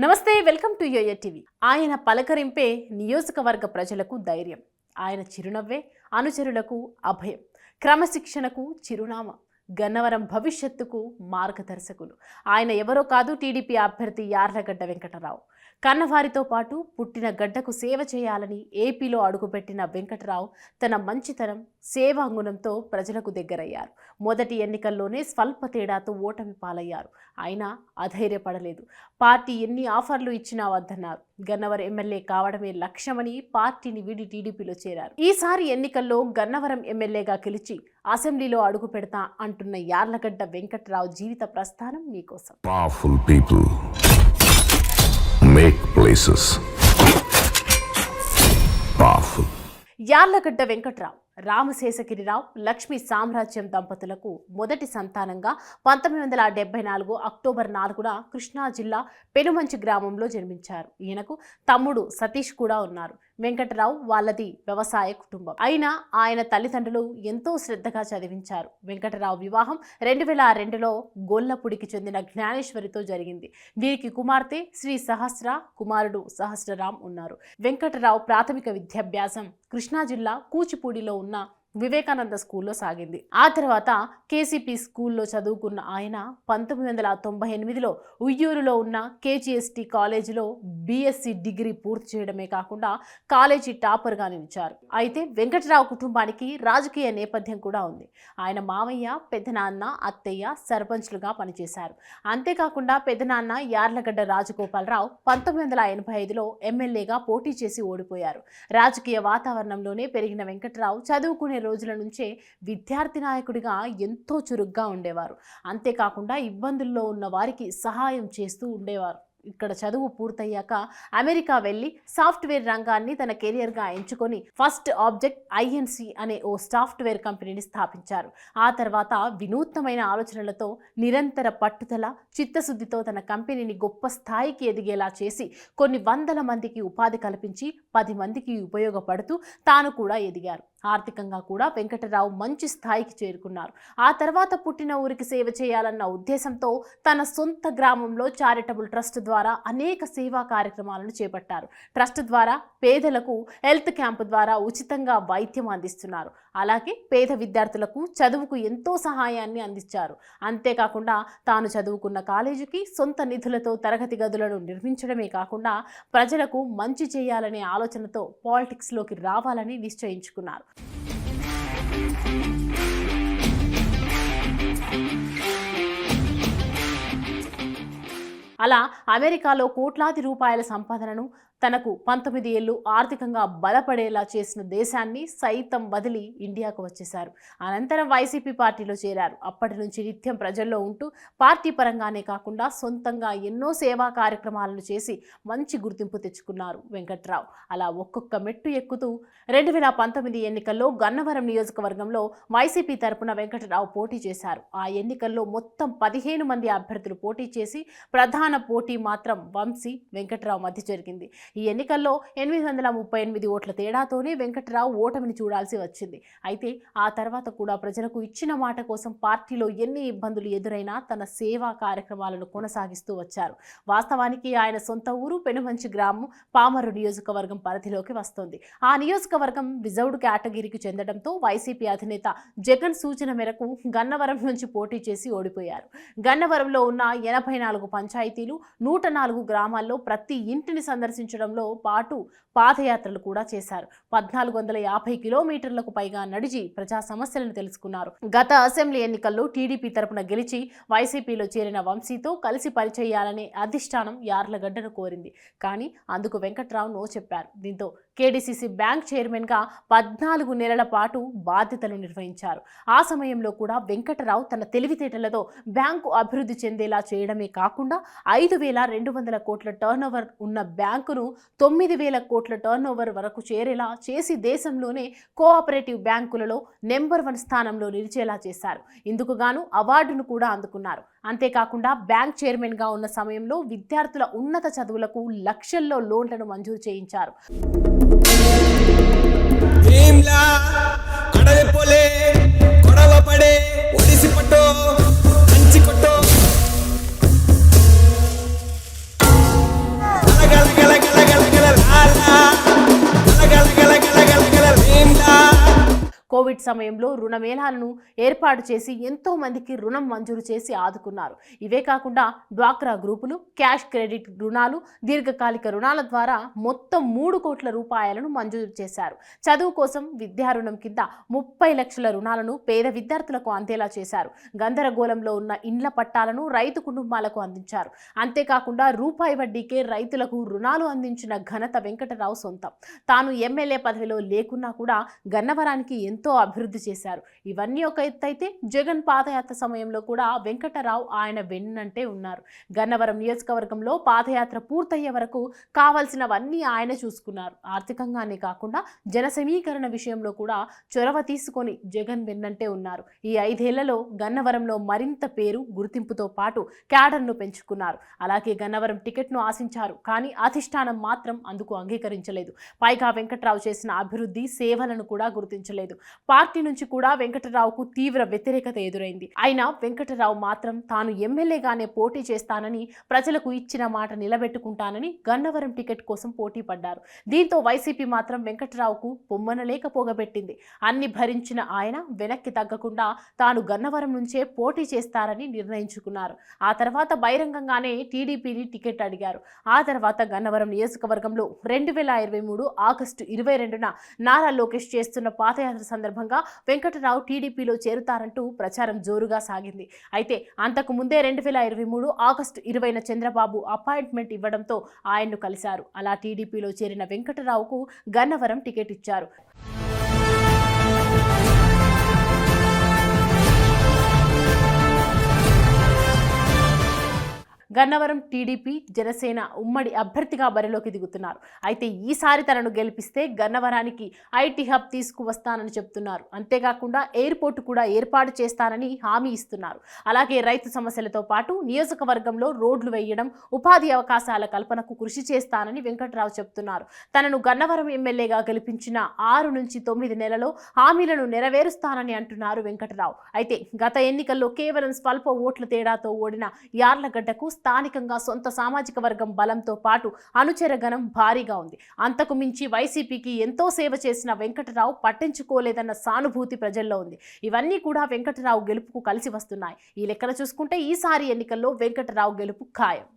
నమస్తే, welcome to yo-yo TV. ఆయన పలకరింపే నియోజకవర్గ ప్రజలకు ధైర్యం, ఆయన చిరునవ్వే అనుచరులకు అభయం, క్రమశిక్షణకు చిరునామా, గన్నవరం భవిష్యత్తుకు మార్గదర్శకులు. ఆయన ఎవరో కాదు, టీడీపీ అభ్యర్థి యార్లగడ్డ వెంకటరావు. కన్నవారితో పాటు పుట్టిన గడ్డకు సేవ చేయాలని ఏపీలో అడుగుపెట్టిన వెంకటరావు తన మంచితనం, సేవాంగుణంతో ప్రజలకు దగ్గరయ్యారు. మొదటి ఎన్నికల్లోనే స్వల్ప తేడాతో ఓటమి పాలయ్యారు. అయినా అధైర్యపడలేదు. పార్టీ ఎన్ని ఆఫర్లు ఇచ్చినా వద్దన్నారు. గన్నవరం ఎమ్మెల్యే కావడమే లక్ష్యమని పార్టీని వీడి టీడీపీలో చేరారు. ఈసారి ఎన్నికల్లో గన్నవరం ఎమ్మెల్యేగా గెలిచి అసెంబ్లీలో అడుగు పెడతా అంటున్న యార్లగడ్డ వెంకటరావు జీవిత ప్రస్థానం మీకోసం. Make places powerful. Yarlagadda Venkatarao రామశేషగిరిరావు Lakshmi సామ్రాజ్యం దంపతులకు మొదటి సంతానంగా 1974 అక్టోబర్ 4న కృష్ణా జిల్లా పెనుమంచి గ్రామంలో జన్మించారు. ఈయనకు తమ్ముడు సతీష్ కూడా ఉన్నారు. వెంకటరావు వాళ్ళది వ్యవసాయ కుటుంబం అయినా ఆయన తల్లిదండ్రులు ఎంతో శ్రద్ధగా చదివించారు. వెంకటరావు వివాహం 2002లో గొల్లపూడికి చెందిన జ్ఞానేశ్వరితో జరిగింది. వీరికి కుమార్తె శ్రీ సహస్ర, కుమారుడు సహస్రరామ్ ఉన్నారు. వెంకటరావు ప్రాథమిక విద్యాభ్యాసం కృష్ణా జిల్లా కూచిపూడిలో ఉన్న వివేకానంద స్కూల్లో సాగింది. ఆ తర్వాత కేసీపీ స్కూల్లో చదువుకున్న ఆయన 1998లో ఉయ్యూరులో ఉన్న కేజీఎస్టీ కాలేజీలో బీఎస్సీ డిగ్రీ పూర్తి చేయడమే కాకుండా కాలేజీ టాపర్గా నిలిచారు. అయితే వెంకటరావు కుటుంబానికి రాజకీయ నేపథ్యం కూడా ఉంది. ఆయన మామయ్య, పెద్దనాన్న, అత్తయ్య సర్పంచ్లుగా పనిచేశారు. అంతేకాకుండా పెద్దనాన్న యార్లగడ్డ రాజగోపాలరావు 1985లో ఎమ్మెల్యేగా పోటీ చేసి ఓడిపోయారు. రాజకీయ వాతావరణంలోనే పెరిగిన వెంకటరావు చదువుకునే రోజుల నుంచే విద్యార్థి నాయకుడిగా ఎంతో చురుగ్గా ఉండేవారు. అంతేకాకుండా ఇబ్బందుల్లో ఉన్న వారికి సహాయం చేస్తూ ఉండేవారు. ఇక్కడ చదువు పూర్తయ్యాక అమెరికా వెళ్ళి సాఫ్ట్వేర్ రంగాన్ని తన కెరియర్గా ఎంచుకొని ఫస్ట్ ఆబ్జెక్ట్ ఐఎన్సి అనే ఓ సాఫ్ట్వేర్ కంపెనీని స్థాపించారు. ఆ తర్వాత వినూత్నమైన ఆలోచనలతో, నిరంతర పట్టుదల, చిత్తశుద్ధితో తన కంపెనీని గొప్ప స్థాయికి ఎదిగేలా చేసి కొన్ని వందల మందికి ఉపాధి కల్పించి 10 మందికి ఉపయోగపడుతూ తాను కూడా ఎదిగారు. ఆర్థికంగా కూడా వెంకటరావు మంచి స్థాయికి చేరుకున్నారు. ఆ తర్వాత పుట్టిన ఊరికి సేవ చేయాలన్న ఉద్దేశంతో తన సొంత గ్రామంలో చారిటబుల్ ట్రస్ట్ ద్వారా అనేక సేవా కార్యక్రమాలను చేపట్టారు. ట్రస్ట్ ద్వారా పేదలకు హెల్త్ క్యాంపు ద్వారా ఉచితంగా వైద్యం అందిస్తున్నారు. అలాగే పేద విద్యార్థులకు చదువుకు ఎంతో సహాయాన్ని అందించారు. అంతేకాకుండా తాను చదువుకున్న కాలేజీకి సొంత నిధులతో తరగతి గదులను నిర్మించడమే కాకుండా ప్రజలకు మంచి చేయాలనే ఆలోచనతో పాలిటిక్స్లోకి రావాలని నిశ్చయించుకున్నారు. అలా అమెరికాలో కోట్లాది రూపాయల సంపాదనను తనకు 19 ఏళ్ళు ఆర్థికంగా బలపడేలా చేసిన దేశాన్ని సైతం వదిలి ఇండియాకు వచ్చేశారు. అనంతరం వైసీపీ పార్టీలో చేరారు. అప్పటి నుంచి నిత్యం ప్రజల్లో ఉంటూ పార్టీ పరంగానే కాకుండా సొంతంగా ఎన్నో సేవా కార్యక్రమాలను చేసి మంచి గుర్తింపు తెచ్చుకున్నారు వెంకట్రావు. అలా ఒక్కొక్క మెట్టు ఎక్కుతూ 2019 ఎన్నికల్లో గన్నవరం నియోజకవర్గంలో వైసీపీ తరపున వెంకటరావు పోటీ చేశారు. ఆ ఎన్నికల్లో మొత్తం 15 మంది అభ్యర్థులు పోటీ చేసి ప్రధాన పోటీ మాత్రం వంశీ, వెంకటరావు మధ్య జరిగింది. ఈ ఎన్నికల్లో 838 ఓట్ల తేడాతోనే వెంకటరావు ఓటమిని చూడాల్సి వచ్చింది. అయితే ఆ తర్వాత కూడా ప్రజలకు ఇచ్చిన మాట కోసం పార్టీలో ఎన్ని ఇబ్బందులు ఎదురైనా తన సేవా కార్యక్రమాలను కొనసాగిస్తూ వచ్చారు. వాస్తవానికి ఆయన సొంత ఊరు పెనుమంచి గ్రామం పామరు నియోజకవర్గం పరిధిలోకి వస్తోంది. ఆ నియోజకవర్గం రిజర్వ్డ్ కేటగిరీకి చెందడంతో వైసీపీ అధినేత జగన్ సూచన మేరకు గన్నవరం నుంచి పోటీ చేసి ఓడిపోయారు. గన్నవరంలో ఉన్న 84 పంచాయతీలు, 104 గ్రామాల్లో ప్రతి ఇంటిని సందర్శించడంలో పాటు పాదయాత్రలు కూడా చేశారు. 1450 కిలోమీటర్లకు పైగా నడిచి ప్రజా సమస్యలను తెలుసుకున్నారు. గత అసెంబ్లీ ఎన్నికల్లో టీడీపీ తరపున గెలిచి వైసీపీలో చేరిన వంశీతో కలిసి పనిచేయాలనే అధిష్టానం యార్లగడ్డను కోరింది. కానీ అందుకు వెంకట్రావు నో చెప్పారు. దీంతో కేడీసీసీ బ్యాంక్ చైర్మన్గా 14 నెలల పాటు బాధ్యతలు నిర్వహించారు. ఆ సమయంలో కూడా వెంకటరావు తన తెలివితేటలతో బ్యాంకు అభివృద్ధి చెందేలా చేయడమే కాకుండా 5,200 కోట్ల టర్నోవర్ ఉన్న బ్యాంకును 9,000 కోట్ల టర్నోవర్ వరకు చేరేలా చేసి దేశంలోనే కోఆపరేటివ్ బ్యాంకులలో నెంబర్ 1 స్థానంలో నిలిచేలా చేశారు. ఇందుకు గాను అవార్డును కూడా అందుకున్నారు. అంతేకాకుండా బ్యాంక్ చైర్మన్గా ఉన్న సమయంలో విద్యార్థుల ఉన్నత చదువులకు లక్షల్లో లోన్లను మంజూరు చేయించారు. కోవిడ్ సమయంలో రుణమేళాలను ఏర్పాటు చేసి ఎంతో మందికి రుణం మంజూరు చేసి ఆదుకున్నారు. ఇవే కాకుండా డ్వాక్రా గ్రూపులు, క్యాష్ క్రెడిట్ రుణాలు, దీర్ఘకాలిక రుణాల ద్వారా మొత్తం 3 కోట్ల రూపాయలను మంజూరు చేశారు. చదువు కోసం విద్యా రుణం కింద 30 లక్షల రుణాలను పేద విద్యార్థులకు అందేలా చేశారు. గందరగోళంలో ఉన్న ఇండ్ల పట్టాలను రైతు కుటుంబాలకు అందించారు. అంతేకాకుండా రూపాయి వడ్డీకే రైతులకు రుణాలు అందించిన ఘనత వెంకటరావు సొంతం. తాను ఎమ్మెల్యే పదవిలో లేకున్నా కూడా గన్నవరానికి ఎంతో అభివృద్ధి చేశారు. ఇవన్నీ ఒక ఎత్తైతే జగన్ పాదయాత్ర సమయంలో కూడా వెంకటరావు ఆయన వెన్నంటే ఉన్నారు. గన్నవరం నియోజకవర్గంలో పాదయాత్ర పూర్తయ్యే వరకు కావాల్సినవన్నీ ఆయన చూసుకున్నారు. ఆర్థికంగానే కాకుండా జన సమీకరణ విషయంలో కూడా చొరవ తీసుకొని జగన్ వెన్నంటే ఉన్నారు. ఈ 5 ఏళ్లలో గన్నవరంలో మరింత పేరు, గుర్తింపుతో పాటు క్యాడర్ను పెంచుకున్నారు. అలాగే గన్నవరం టికెట్ను ఆశించారు, కానీ అధిష్టానం మాత్రం అందుకు అంగీకరించలేదు. పైగా వెంకటరావు చేసిన అభివృద్ధి, సేవలను కూడా గుర్తించలేదు. పార్టీ నుంచి కూడా వెంకటరావుకు తీవ్ర వ్యతిరేకత ఎదురైంది. అయినా వెంకటరావు మాత్రం తాను ఎమ్మెల్యేగానే పోటీ చేస్తానని, ప్రజలకు ఇచ్చిన మాట నిలబెట్టుకుంటానని గన్నవరం టికెట్ కోసం పోటీ పడ్డారు. దీంతో వైసీపీ మాత్రం వెంకటరావుకు పొమ్మనలేక పోగబెట్టింది. అన్ని భరించిన ఆయన వెనక్కి తగ్గకుండా తాను గన్నవరం నుంచే పోటీ చేస్తారని నిర్ణయించుకున్నారు. ఆ తర్వాత బహిరంగంగానే టీడీపీని టికెట్ అడిగారు. ఆ తర్వాత గన్నవరం నియోజకవర్గంలో 2023 ఆగస్టు 22న నారా లోకేష్ చేస్తున్న పాదయాత్ర సందర్భంగా వెంకటరావు టీడీపీలో చేరుతారంటూ ప్రచారం జోరుగా సాగింది. అయితే అంతకు ముందే 2023 ఆగస్టు 20న చంద్రబాబు అపాయింట్మెంట్ ఇవ్వడంతో ఆయన్ను కలిశారు. అలా టీడీపీలో చేరిన వెంకటరావుకు గన్నవరం టికెట్ ఇచ్చారు. గన్నవరం టీడీపీ, జనసేన ఉమ్మడి అభ్యర్థిగా బరిలోకి దిగుతున్నారు. అయితే ఈసారి తనను గెలిపిస్తే గన్నవరానికి ఐటీ హబ్ తీసుకువస్తానని చెప్తున్నారు. అంతేకాకుండా ఎయిర్పోర్ట్ కూడా ఏర్పాటు చేస్తానని హామీ ఇస్తున్నారు. అలాగే రైతు సమస్యలతో పాటు నియోజకవర్గంలో రోడ్లు వేయడం, ఉపాధి అవకాశాల కల్పనకు కృషి చేస్తానని వెంకటరావు చెప్తున్నారు. తనను గన్నవరం ఎమ్మెల్యేగా గెలిపించిన 6 నుంచి 9 నెలలో హామీలను నెరవేరుస్తానని అంటున్నారు వెంకటరావు. అయితే గత ఎన్నికల్లో కేవలం స్వల్ప ఓట్ల తేడాతో ఓడిన యార్లగడ్డకు స్థానికంగా సొంత సామాజిక వర్గం బలంతో పాటు అనుచర గణం భారీగా ఉంది. అంతకు మించి వైసీపీకి ఎంతో సేవ చేసిన వెంకటరావు పట్టించుకోలేదన్న సానుభూతి ప్రజల్లో ఉంది. ఇవన్నీ కూడా వెంకటరావు గెలుపుకు కలిసి వస్తున్నాయి. ఈ లెక్కన చూసుకుంటే ఈసారి ఎన్నికల్లో వెంకటరావు గెలుపు ఖాయం.